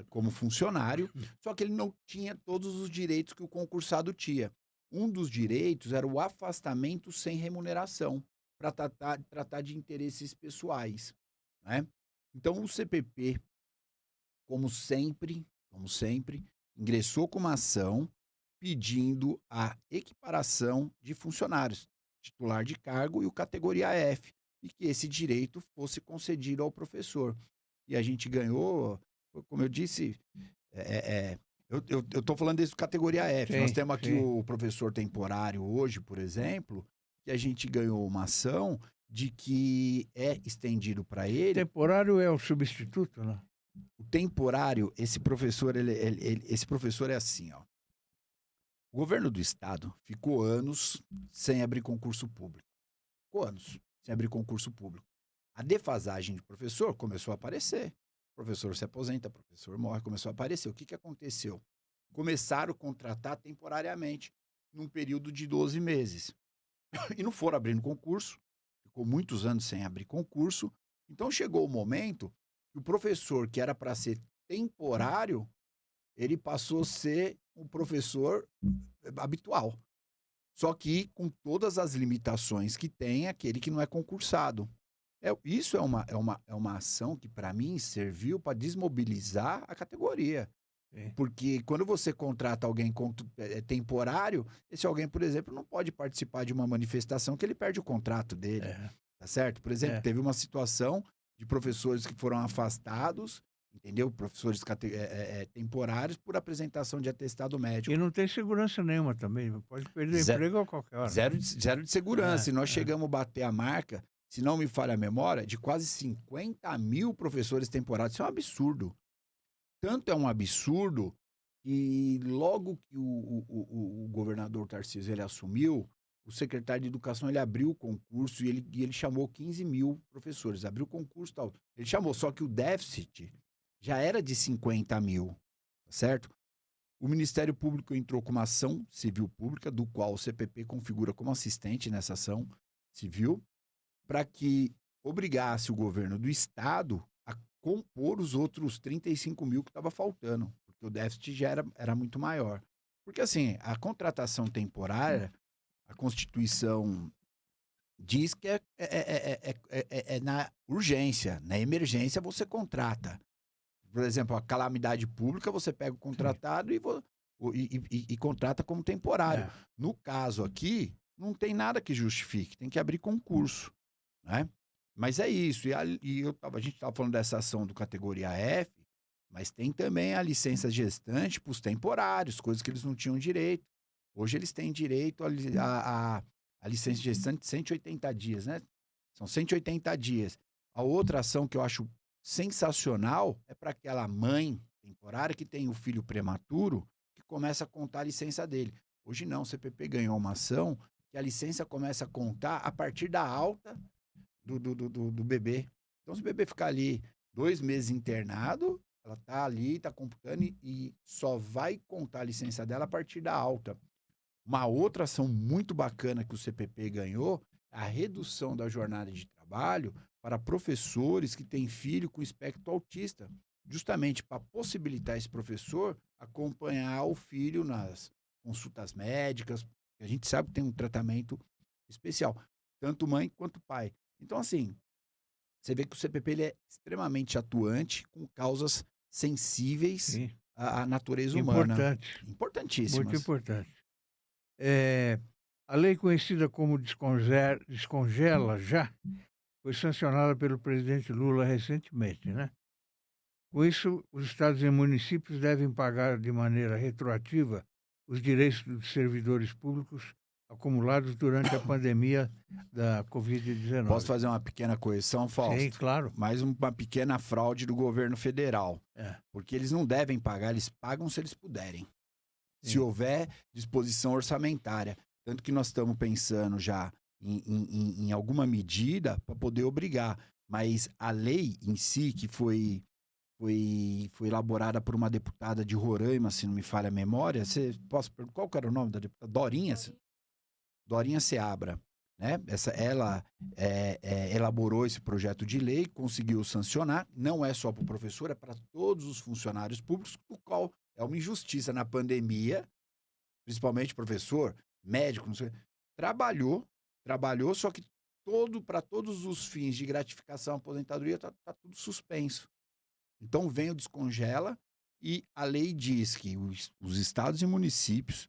como funcionário, só que ele não tinha todos os direitos que o concursado tinha. Um dos direitos era o afastamento sem remuneração, para tratar de interesses pessoais, né? Então, o CPP, como sempre, ingressou com uma ação pedindo a equiparação de funcionários, titular de cargo e o categoria F, e que esse direito fosse concedido ao professor. E a gente ganhou, como eu disse, eu estou falando desse categoria F. Sim, Nós temos aqui sim. o professor temporário hoje, por exemplo, que a gente ganhou uma ação de que é estendido para ele. Temporário é o substituto, né? O temporário, esse professor, esse professor é assim, ó. O governo do estado ficou anos sem abrir concurso público. A defasagem de professor começou a aparecer. O professor se aposenta, o professor morre, começou a aparecer. O que aconteceu? Começaram a contratar temporariamente, num período de 12 meses. E não foram abrindo concurso, ficou muitos anos sem abrir concurso. Então chegou o momento que o professor, que era para ser temporário, ele passou a ser um professor habitual. Só que com todas as limitações que tem aquele que não é concursado. Isso é uma ação que, para mim, serviu para desmobilizar a categoria. Porque quando você contrata alguém temporário, esse alguém, por exemplo, não pode participar de uma manifestação que ele perde o contrato dele. Tá certo? Por exemplo, teve uma situação de professores que foram afastados, entendeu? Professores temporários por apresentação de atestado médico. E não tem segurança nenhuma também. Pode perder emprego a qualquer hora. Zero de segurança. E nós chegamos a bater a marca, se não me falha a memória, de quase 50 mil professores temporários. Isso é um absurdo. Tanto é um absurdo que logo que o governador Tarcísio ele assumiu, o secretário de Educação ele abriu o concurso e ele chamou 15 mil professores. Abriu o concurso e tal. Ele chamou, só que o déficit já era de 50 mil, tá certo? O Ministério Público entrou com uma ação civil pública, do qual o CPP configura como assistente nessa ação civil, para que obrigasse o governo do estado a compor os outros 35 mil que estava faltando, porque o déficit já era muito maior. Porque, assim, a temporária, a Constituição diz que é na urgência, na emergência você contrata. Por exemplo, a calamidade pública, você pega o contratado e contrata como temporário. No caso aqui, não tem nada que justifique, tem que abrir concurso, né? Mas é isso. A gente estava falando dessa ação do categoria F, mas tem também a licença gestante para os temporários, coisas que eles não tinham direito. Hoje eles têm direito a licença gestante de 180 dias, né? São 180 dias. A outra ação que eu acho sensacional é para aquela mãe temporária que tem o filho prematuro, que começa a contar a licença dele. Hoje não, o CPP ganhou uma ação que a licença começa a contar a partir da alta do bebê. Então, se o bebê ficar ali 2 meses internado, ela tá ali, tá computando e só vai contar a licença dela a partir da alta. Uma outra ação muito bacana que o CPP ganhou é a redução da jornada de trabalho para professores que têm filho com espectro autista, justamente para possibilitar esse professor acompanhar o filho nas consultas médicas. A gente sabe que tem um tratamento especial, tanto mãe quanto pai. Então, assim, você vê que o CPP ele é extremamente atuante com causas sensíveis à natureza humana. Importantíssimas. Muito importante. A lei conhecida como Descongela Já foi sancionada pelo presidente Lula recentemente, né? Com isso, os estados e municípios devem pagar de maneira retroativa os direitos dos servidores públicos acumulados durante a pandemia da Covid-19. Posso fazer uma pequena correção, Fausto? Sim, claro. Mais uma pequena fraude do governo federal. Porque eles não devem pagar, eles pagam se eles puderem. Sim. Se houver disposição orçamentária. Tanto que nós estamos pensando já em alguma medida para poder obrigar. Mas a lei em si, que foi elaborada por uma deputada de Roraima, se não me falha a memória, qual que era o nome da deputada? Dorinha Seabra, né? Ela elaborou esse projeto de lei, conseguiu sancionar, não é só para o professor, é para todos os funcionários públicos, o qual é uma injustiça na pandemia, principalmente professor, médico, não sei, trabalhou, só que para todos os fins de gratificação, aposentadoria, tá tudo suspenso. Então vem o Descongela e a lei diz que os estados e municípios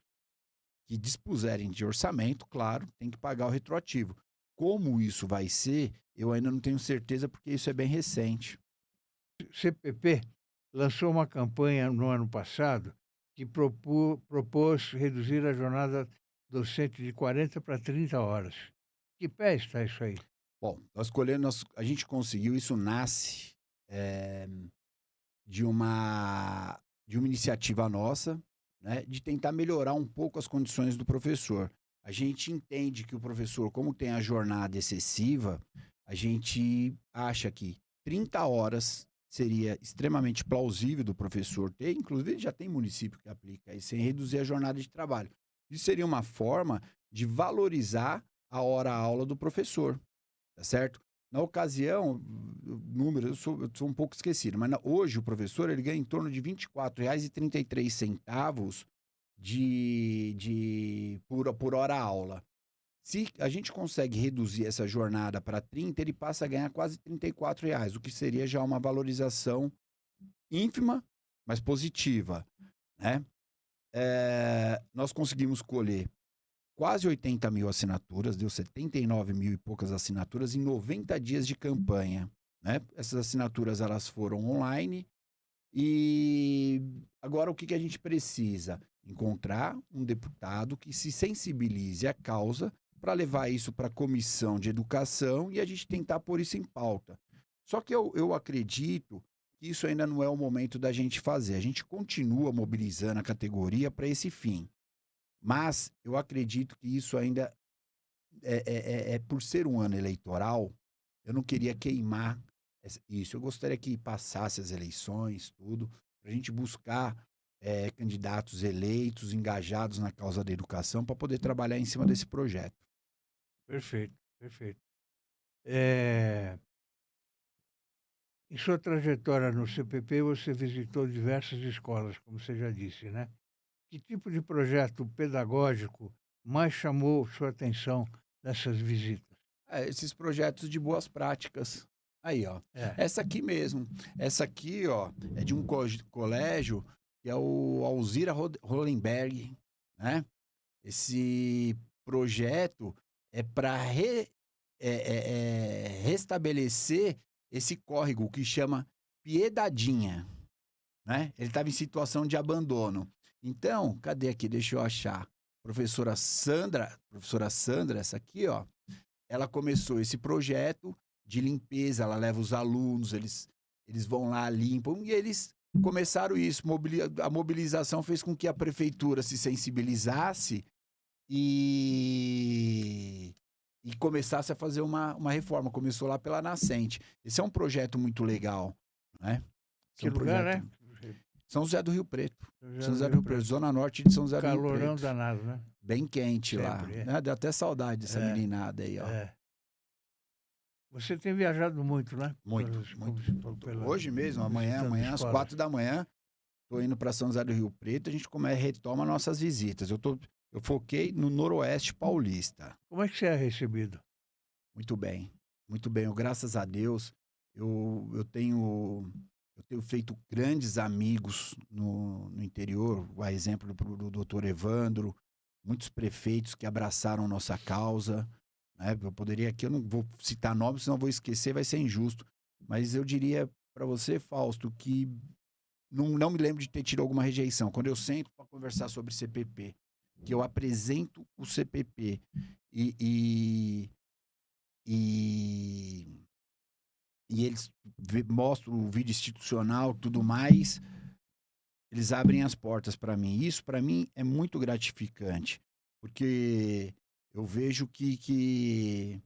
que dispuserem de orçamento, claro, tem que pagar o retroativo. Como isso vai ser, eu ainda não tenho certeza, porque isso é bem recente. O CPP lançou uma campanha no ano passado que propôs reduzir a jornada docente de 40 para 30 horas. Que pé está isso aí? Bom, a gente conseguiu, isso nasce de uma iniciativa nossa, né, de tentar melhorar um pouco as condições do professor. A gente entende que o professor, como tem a jornada excessiva, a gente acha que 30 horas seria extremamente plausível do professor ter, inclusive já tem município que aplica isso, sem reduzir a jornada de trabalho. Isso seria uma forma de valorizar a hora-aula do professor, tá certo? Na ocasião, número, eu sou um pouco esquecido, mas hoje o professor ele ganha em torno de R$ 24,33 por hora-aula. Se a gente consegue reduzir essa jornada para 30, ele passa a ganhar quase R$ 34, o que seria já uma valorização ínfima, mas positiva. né? Nós conseguimos colher quase 80 mil assinaturas, deu 79 mil e poucas assinaturas em 90 dias de campanha, né? Essas assinaturas elas foram online e agora o que a gente precisa? Encontrar um deputado que se sensibilize à causa para levar isso para a comissão de educação e a gente tentar pôr isso em pauta. Só que eu acredito que isso ainda não é o momento da gente fazer. A gente continua mobilizando a categoria para esse fim. Mas eu acredito que isso ainda por ser um ano eleitoral, eu não queria queimar isso. Eu gostaria que passasse as eleições, tudo, para a gente buscar candidatos eleitos, engajados na causa da educação, para poder trabalhar em cima desse projeto. Perfeito, perfeito. Em sua trajetória no CPP, você visitou diversas escolas, como você já disse, né? Que tipo de projeto pedagógico mais chamou sua atenção nessas visitas? Esses projetos de boas práticas. Aí, ó. É. Essa aqui mesmo. Essa aqui, ó, é de um colégio que é o Alzira Hollenberg, né? Esse projeto é para restabelecer esse córrego que chama Piedadinha, né? Ele estava em situação de abandono. Então, cadê aqui? Deixa eu achar. Professora Sandra, essa aqui, ó, ela começou esse projeto de limpeza, ela leva os alunos, eles vão lá, limpam, e eles começaram isso. A mobilização fez com que a prefeitura se sensibilizasse e começasse a fazer uma reforma. Começou lá pela Nascente. Esse é um projeto muito legal, né? Que lugar, né? São José do Rio Preto. São José do Rio Preto, zona norte de São José do Rio Preto. Calorão danado, né? Bem quente lá. Sempre, Deu até saudade dessa meninada aí, ó. Você tem viajado muito, né? Muito. Hoje mesmo, amanhã às 4 da manhã, tô indo para São José do Rio Preto, a gente retoma nossas visitas. Eu foquei no Noroeste Paulista. Como é que você é recebido? Muito bem. Muito bem. Graças a Deus, eu tenho feito grandes amigos no interior, a exemplo do doutor Evandro, muitos prefeitos que abraçaram nossa causa, né? Eu poderia aqui, eu não vou citar nomes, senão vou esquecer, vai ser injusto, mas eu diria para você, Fausto, que não me lembro de ter tido alguma rejeição. Quando eu sento para conversar sobre CPP, que eu apresento o CPP e eles mostram o vídeo institucional, tudo mais, eles abrem as portas para mim. Isso, para mim, é muito gratificante, porque eu vejo que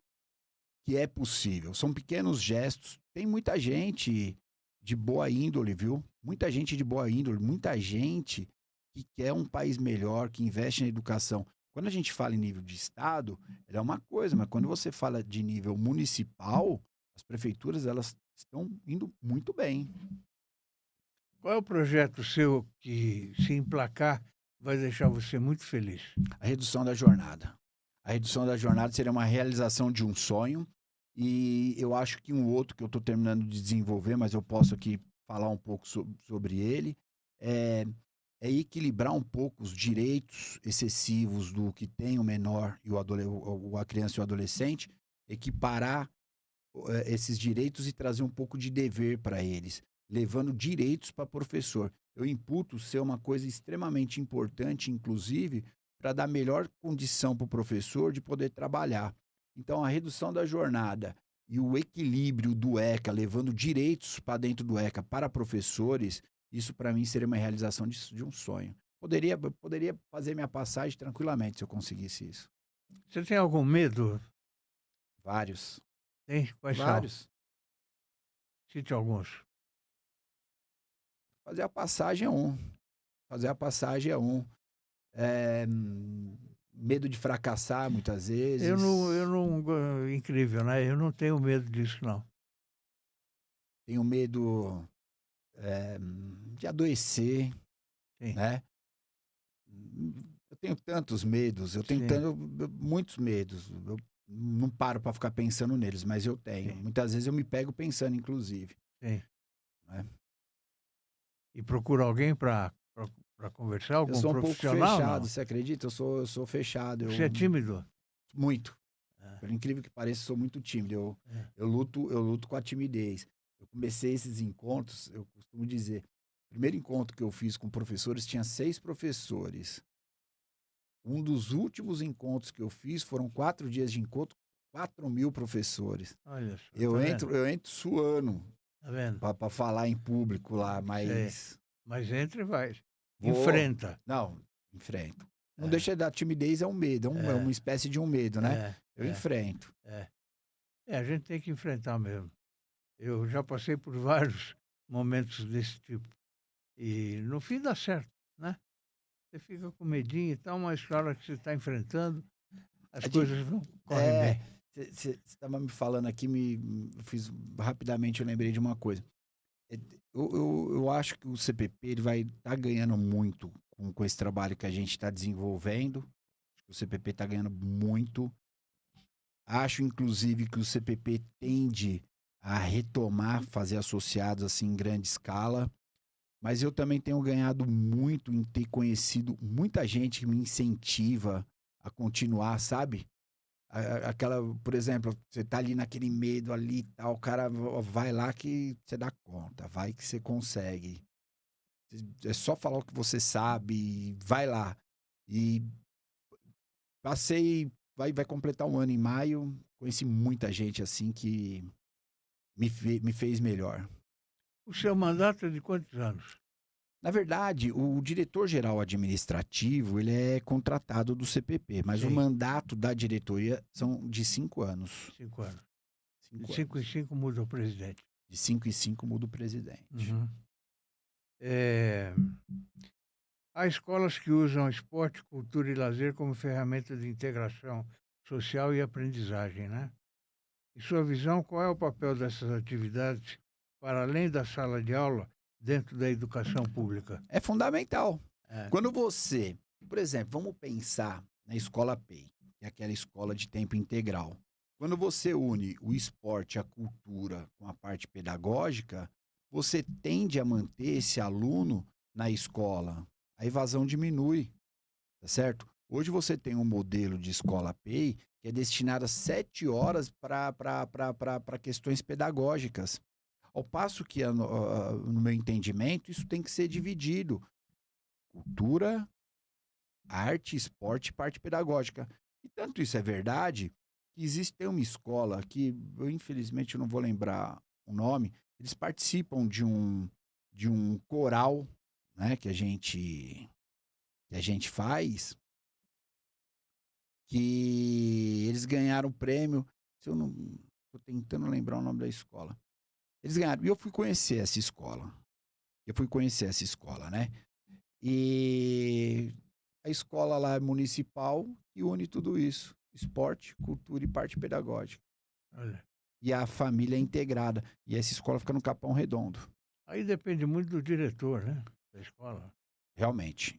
é possível. São pequenos gestos. Tem muita gente de boa índole, viu? Muita gente de boa índole, muita gente que quer um país melhor, que investe na educação. Quando a gente fala em nível de estado, é uma coisa, mas quando você fala de nível municipal, as prefeituras, elas estão indo muito bem. Qual é o projeto seu que, se emplacar, vai deixar você muito feliz? A redução da jornada. A redução da jornada seria uma realização de um sonho, e eu acho que um outro que eu estou terminando de desenvolver, mas eu posso aqui falar um pouco sobre ele, é equilibrar um pouco os direitos excessivos do que tem o menor e a criança e o adolescente, equiparar esses direitos e trazer um pouco de dever para eles, levando direitos para professor. Eu imputo ser uma coisa extremamente importante, inclusive, para dar melhor condição para o professor de poder trabalhar. Então, a redução da jornada e o equilíbrio do ECA, levando direitos para dentro do ECA para professores, isso para mim seria uma realização de um sonho. Poderia fazer minha passagem tranquilamente se eu conseguisse isso. Você tem algum medo? Vários. Tem? Quais Vários. são? Cite alguns. Fazer a passagem é um. Medo de fracassar muitas vezes. Incrível, né? Eu não tenho medo disso, não. Tenho medo de adoecer, Sim. né? Eu tenho tantos medos, muitos medos. Eu não paro para ficar pensando neles, mas eu tenho. Sim. Muitas vezes eu me pego pensando, inclusive. Sim. Né? E procura alguém para para conversar? Eu Algum sou um pouco profissional? fechado, Não? você acredita? Eu sou fechado. Você é tímido? Muito. É. Por incrível que pareça, eu sou muito tímido. É. Eu luto com a timidez. Eu comecei esses encontros, eu costumo dizer, o primeiro encontro que eu fiz com professores, tinha 6 professores. Um dos últimos encontros que eu fiz foram 4 dias de encontro, 4.000 professores. Olha só, Eu tá entro, vendo? eu entro suando Tá vendo? para falar em público lá, mas Mas entre e vai. vou. Enfrenta. Não, enfrento. Não É. deixa da timidez, é um medo, é É. uma espécie de um medo, né? Eu É. enfrento. A gente tem que enfrentar mesmo. Eu já passei por vários momentos desse tipo. E no fim dá certo, né? Você fica com medinho e tal, mas na hora que você está enfrentando, as coisas não correm bem. Você estava me falando aqui, rapidamente, eu lembrei de uma coisa. Eu acho que o CPP ele vai estar ganhando muito com esse trabalho que a gente está desenvolvendo. O CPP está ganhando muito. Acho, inclusive, que o CPP tende a retomar, fazer associados assim em grande escala. Mas eu também tenho ganhado muito em ter conhecido muita gente que me incentiva a continuar, sabe? Aquela, por exemplo, você tá ali naquele medo ali e tal, o cara vai lá que você dá conta, vai que você consegue. É só falar o que você sabe, vai lá. E vai completar um ano em maio, conheci muita gente assim que me fez melhor. O seu mandato é de quantos anos? Na verdade, o diretor-geral administrativo, ele é contratado do CPP, mas Sim. o mandato da diretoria são de 5 anos. 5 anos. De 5 5 em anos. 5 muda o presidente. De 5 em 5 muda o presidente. Uhum. Há escolas que usam esporte, cultura e lazer como ferramenta de integração social e aprendizagem, né? Em sua visão, qual é o papel dessas atividades para além da sala de aula dentro da educação pública? É fundamental. É. Quando você, por exemplo, vamos pensar na escola PEI, que é aquela escola de tempo integral. Quando você une o esporte, a cultura com a parte pedagógica, você tende a manter esse aluno na escola. A evasão diminui, tá certo? Hoje você tem um modelo de escola PEI que é destinado a 7 horas para questões pedagógicas. Ao passo que, no meu entendimento, isso tem que ser dividido. Cultura, arte, esporte e parte pedagógica. E tanto isso é verdade que tem uma escola que, eu infelizmente não vou lembrar o nome, eles participam de um coral, né, que a gente faz, que eles ganharam o prêmio, se eu não estou tentando lembrar o nome da escola. Eles ganharam, e eu fui conhecer essa escola. Né? E a escola lá é municipal e une tudo isso. Esporte, cultura e parte pedagógica. Olha. E a família é integrada. E essa escola fica no Capão Redondo. Aí depende muito do diretor, né? Da escola. Realmente.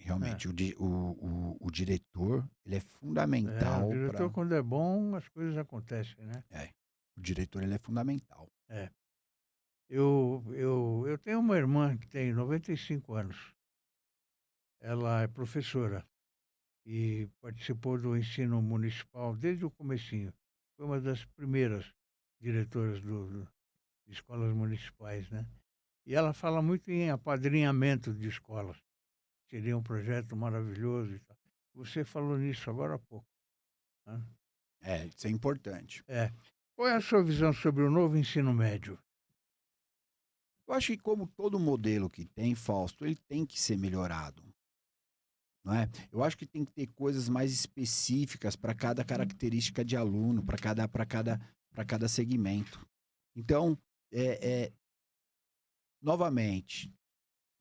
O diretor, ele é fundamental. O diretor, quando é bom, as coisas acontecem, né? O diretor, ele é fundamental. Eu tenho uma irmã que tem 95 anos. Ela é professora e participou do ensino municipal desde o comecinho. Foi uma das primeiras diretoras de escolas municipais, né? E ela fala muito em apadrinhamento de escolas. Seria um projeto maravilhoso e tal. Você falou nisso agora há pouco. Né? Isso é importante. Qual é a sua visão sobre o novo ensino médio? Eu acho que como todo modelo que tem, Fausto, ele tem que ser melhorado. Não é? Eu acho que tem que ter coisas mais específicas para cada característica de aluno, para cada segmento. Então, novamente,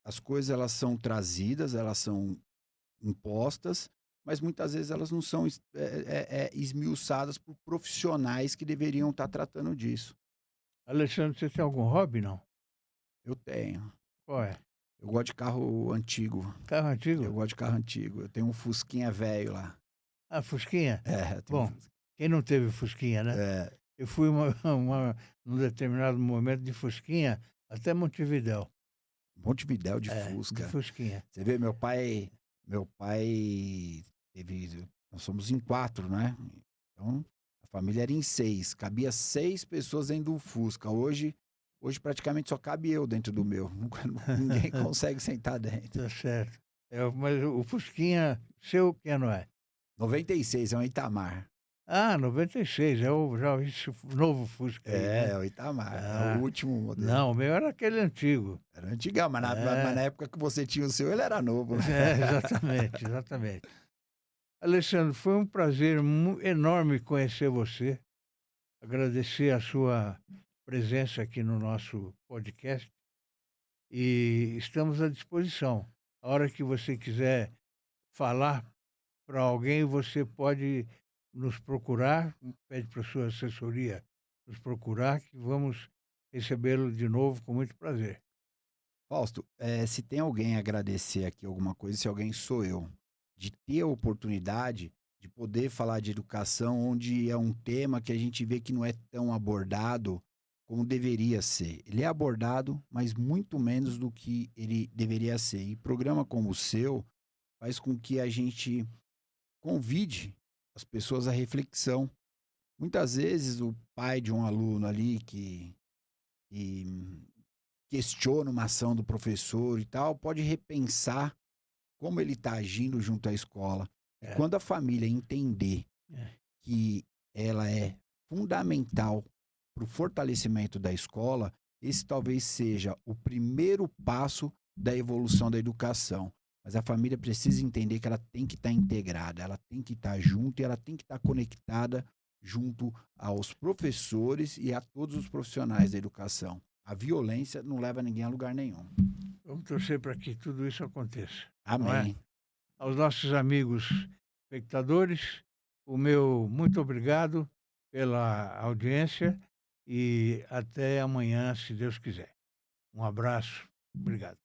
as coisas elas são trazidas, elas são impostas, mas muitas vezes elas não são esmiuçadas por profissionais que deveriam estar tratando disso. Alexandre, você tem algum hobby, não? Eu tenho. Qual é? Eu gosto de carro antigo. Carro antigo? Eu gosto de carro antigo. Eu tenho um Fusquinha velho lá. Ah, Fusquinha? Bom, quem não teve Fusquinha, né? Eu fui num determinado momento de Fusquinha até Montevidéu. Montevidéu de De Fusca. Fusquinha. Você vê, meu pai teve, nós somos em 4, né? Então, a família era em 6, cabia 6 pessoas dentro do Fusca. Hoje praticamente só cabe eu dentro do meu. Ninguém consegue sentar dentro. Tá certo. Mas o Fusquinha, seu que ano é? 96, é um Itamar. Ah, 96, já esse novo Fusca aí, É né? o Itamar, é Ah, o último modelo. Não, o meu era aquele antigo. Era antigão, mas É. mas na época que você tinha o seu, ele era novo, né? Exatamente, exatamente. Alessandro, foi um prazer enorme conhecer você, agradecer a sua presença aqui no nosso podcast e estamos à disposição. A hora que você quiser falar para alguém, você pode nos procurar, pede para a sua assessoria nos procurar, que vamos recebê-lo de novo com muito prazer. Fausto, se tem alguém a agradecer aqui alguma coisa, se alguém sou eu, de ter a oportunidade de poder falar de educação, onde é um tema que a gente vê que não é tão abordado como deveria ser. Ele é abordado, mas muito menos do que ele deveria ser. E programa como o seu faz com que a gente convide as pessoas à reflexão. Muitas vezes o pai de um aluno ali que questiona uma ação do professor e tal, pode repensar como ele está agindo junto à escola. E quando a família entender que ela é fundamental para o fortalecimento da escola, esse talvez seja o primeiro passo da evolução da educação. Mas a família precisa entender que ela tem que estar integrada, ela tem que estar junto e ela tem que estar conectada junto aos professores e a todos os profissionais da educação. A violência não leva ninguém a lugar nenhum. Vamos torcer para que tudo isso aconteça. Amém. Aos nossos amigos espectadores, o meu muito obrigado pela audiência e até amanhã, se Deus quiser. Um abraço. Obrigado.